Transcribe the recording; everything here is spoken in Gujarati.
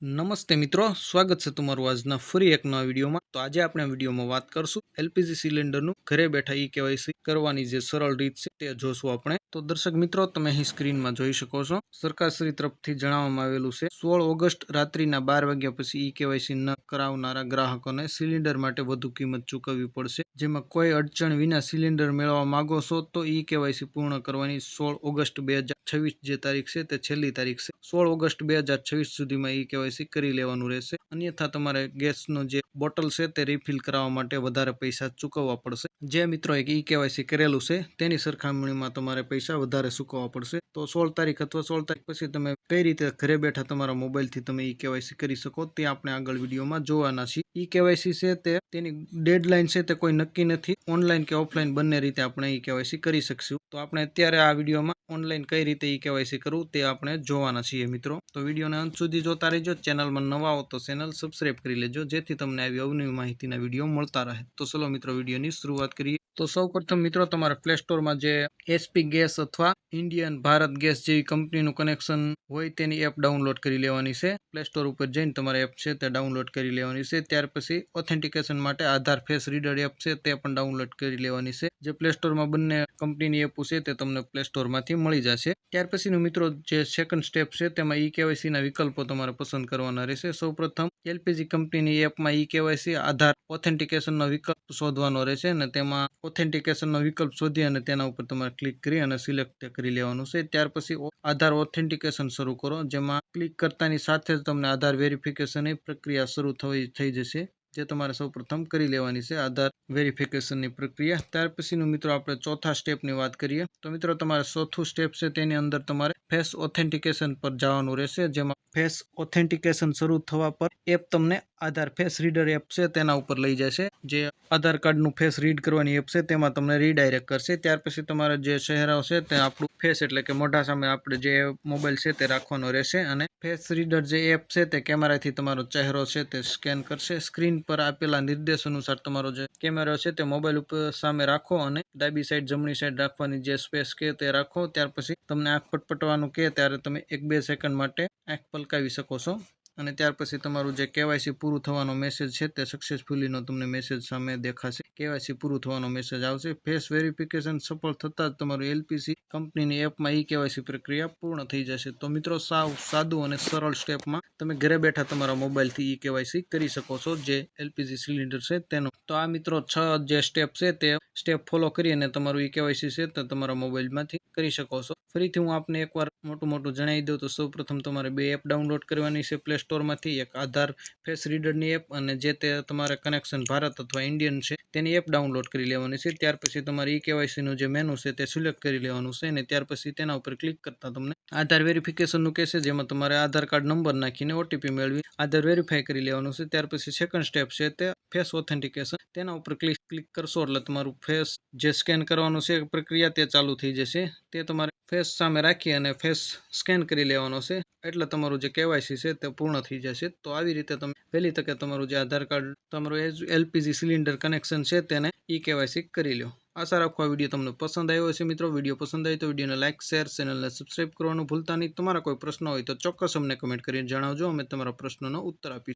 નમસ્તે મિત્રો, સ્વાગત છે તમારું આજના ફરી એક નવા વિડીયોમાં। તો આજે આપણે આ વિડીયોમાં વાત કરશું એલપીજી સિલિન્ડરનું ઘરે બેઠા ઈ કેવાયસી કરવાની જે સરળ રીત છે તે જોશું આપણે। તો દર્શક મિત્રો, તમે અહીં સ્ક્રીનમાં જોઈ શકો છો, સરકારશ્રી તરફથી જણાવવામાં આવેલું છે 16 ઓગસ્ટ રાત્રિના 12 વાગ્યા પછી ઈ કેવાયસી ન કરાવનારા ગ્રાહકોને સિલિન્ડર માટે વધુ કિંમત ચૂકવવી પડશે। જેમાં કોઈ અડચણ વિના સિલિન્ડર મેળવવા માંગો છો તો ઈ કેવાયસી પૂર્ણ કરવાની 16 ઓગસ્ટ 2026 જે તારીખ છે તે છેલ્લી તારીખ છે। 16 ઓગસ્ટ 2026 સુધીમાં ઈ કેવાયસી કરી લેવાનું રહેશે। અન્યથા તમારે ગેસનો જે બોટલ છે તે રિફિલ કરાવવા માટે વધારે પૈસા ચૂકવવા પડશે। જે મિત્રો ઈ કેવાયસી કરેલું છે તેની સરખામણીમાં તમારે પૈસા વધારે ચૂકવવા પડશે। તો 16 તારીખ અથવા 16 તારીખ પછી તમે કઈ રીતે ઘરે બેઠા તમારા મોબાઈલથી તમે ઈ કેવાયસી કરી શકો તે આપણે આગળ વિડીયોમાં જોવાના છીએ। ઈ કેવાયસી છે તે તેની ડેડલાઇન છે તે કોઈ નક્કી નથી, ઓનલાઈન કે ઓફલાઈન બંને રીતે આપણે ઈ કેવાયસી કરી શકશું। તો આપણે અત્યારે આ વિડીયોમાં ઓનલાઈન કઈ રીતે ઈ કેવાયસી કરવું તે આપણે જોવાના છીએ મિત્રો। તો વિડીયોને અંત સુધી જોતા રહેજો। ચેનલમાં નવા હો તો ચેનલ સબસ્ક્રાઇબ કરી લેજો, જેથી તમને આવી અવનવી માહિતીના વિડીયો મળતા રહે। તો ચલો મિત્રો, વિડીયોની શરૂઆત કરીએ। તો સૌપ્રથમ મિત્રો, તમારે પ્લે સ્ટોરમાં જે એચપી ગેસ અથવા ઇન્ડિયન ભારત ગેસ જેવી કંપનીનું કનેક્શન હોય તેની એપ ડાઉનલોડ કરી લેવાની છે। પ્લે સ્ટોર ઉપર જઈને તમારે એપ છે તે ડાઉનલોડ કરી લેવાની છે। ત્યાર પછી ઓથેન્ટિકેશન માટે આધાર ફેસ રીડર એપ છે તે પણ ડાઉનલોડ કરી લેવાની છે। જે પ્લે સ્ટોરમાં બંને કંપનીની એપ છે તે તમને પ્લે સ્ટોરમાંથી મળી જશે। ત્યાર પછીનું મિત્રો જે સેકન્ડ સ્ટેપ છે તેમાં ઈ કેવાયસીના વિકલ્પો તમારે પસંદ કરવાના રહેશે। સૌપ્રથમ એલપીજી કંપનીની એપમાં ઈ કેવાયસી આધાર ઓથેન્ટિકેશનનો વિકલ્પ શોધવાનો રહેશે અને તેમાં ઓથેન્ટિકેશનનો વિકલ્પ શોધી અને તેના ઉપર તમારે ક્લિક કરી અને સિલેક્ટ કરી લેવાનું છે। ત્યાર પછી આધાર ઓથેન્ટિકેશન શરૂ કરો, જેમાં ક્લિક કરતાની સાથે જ તમને આધાર વેરિફિકેશનની પ્રક્રિયા શરૂ થઈ જશે, જે તમારે સૌપ્રથમ કરી લેવાની છે આધાર વેરિફિકેશનની પ્રક્રિયા। ત્યાર પછીનું મિત્રો આપણે ચોથા સ્ટેપની વાત કરીએ તો મિત્રો, તમારે ચોથું સ્ટેપ છે તેની અંદર તમારે ફેસ ઓથેન્ટિકેશન પર જવાનું રહેશે। જેમાં ફેસ ઓથેન્ટિકેશન શરૂ થવા પર એપ તમને આધાર ફેસ રીડર એપ છે તેના ઉપર લઈ જશે। જે આધાર કાર્ડનું ફેસ રીડ કરવાની એપ છે તેમાં તમને રીડાયરેક્ટ કરશે। ત્યાર પછી તમારે જે ચહેરો છે તે આપણું ફેસ એટલે કે મોઢા સામે આપણે જે મોબાઈલ છે તે રાખવાનો રહેશે અને ફેસ રીડર જે એપ છે તે કેમેરાથી તમારો ચહેરો છે તે સ્કેન કરશે। સ્ક્રીન પર આપેલા નિર્દેશ અનુસાર તમારો જે કેમેરો છે તે મોબાઈલ ઉપર સામે રાખો અને ડાબી સાઈડ જમણી સાઈડ રાખવાની જે સ્પેસ કે તે રાખો। ત્યાર પછી તમને આંખ પટપટવાનું કે ત્યારે તમે 1-2 સેકન્ડ માટે આંખ પલકાવી શકો છો અને ત્યાર પછી તમારું જે કેવાયસી પૂરું થવાનો મેસેજ છે તે સક્સેસફુલીનો તમને મેસેજ સામે દેખાશે। કેવાયસી પૂરું થવાનો મેસેજ આવશે। ફેસ વેરિફિકેશન સફળ થતાં જ તમારું એલપીજી કંપનીની એપમાં ઈ કેવાયસી પ્રક્રિયા પૂર્ણ થઈ જશે। તો મિત્રો, સાવ સાદું અને સરળ સ્ટેપમાં તમે ઘરે બેઠા તમારા મોબાઈલથી ઈ કેવાયસી કરી શકો છો જે એલપીજી સિલિન્ડર છે તેનો। તો આ મિત્રો 6 જે સ્ટેપ છે તે સ્ટેપ ફોલો કરી અને તમારું ઈ કેવાયસી છે તે તમારા મોબાઈલમાંથી કરી શકો છો। ફરીથી હું આપને એકવાર મોટું જણાવી દઉં તો સૌપ્રથમ તમારે 2 એપ ડાઉનલોડ કરવાની છે પ્લે સ્ટોરમાંથી, એક આધાર ફેસ રીડરની એપ અને જે તે તમારે કનેક્શન ભારત અથવા ઇન્ડિયન છે તેની એપ ડાઉનલોડ કરી લેવાની છે। ત્યાર પછી તમારે ઈ કેવાયસીનું જે મેનુ છે તે સિલેક્ટ કરી લેવાનું છે અને ત્યાર પછી તેના ઉપર ક્લિક કરતા તમને આધાર વેરિફિકેશનનું કહેશે, જેમાં તમારે આધાર કાર્ડ નંબર નાખીને ઓટીપી મેળવી આધાર વેરીફાઈ કરી લેવાનું છે। ત્યાર પછી સેકન્ડ સ્ટેપ છે તે ફેસ ઓથેન્ટિકેશન, તેના ઉપર ક્લિક કરશો એટલે તમારું ફેસ જે સ્કેન કરવાનું છે પ્રક્રિયા તે ચાલુ થઈ જશે। તે તમારે ફેસ સામે રાખી અને ફેસ સ્કેન કરી લેવાનો છે એટલે તમારું જે કેવાયસી છે તે પૂર્ણ થઈ જશે। તો આવી રીતે તમે વહેલી તકે તમારું જે આધાર કાર્ડ તમારું એલપીજી સિલિન્ડર કનેક્શન છે તેને ઈ કેવાયસી કરી લો। આશા રાખું આ વિડીયો તમને પસંદ આવ્યો હશે મિત્રો। વિડીયો પસંદ આવે તો વિડીયોને લાઇક, શેર, ચેનલને સબસ્ક્રાઇબ કરવાનું ભૂલતા નહીં। તમારા કોઈ પ્રશ્ન હોય તો ચોક્કસ અમને કમેન્ટ કરીને જણાવજો, અમે તમારા પ્રશ્નોનો ઉત્તર આપીશું।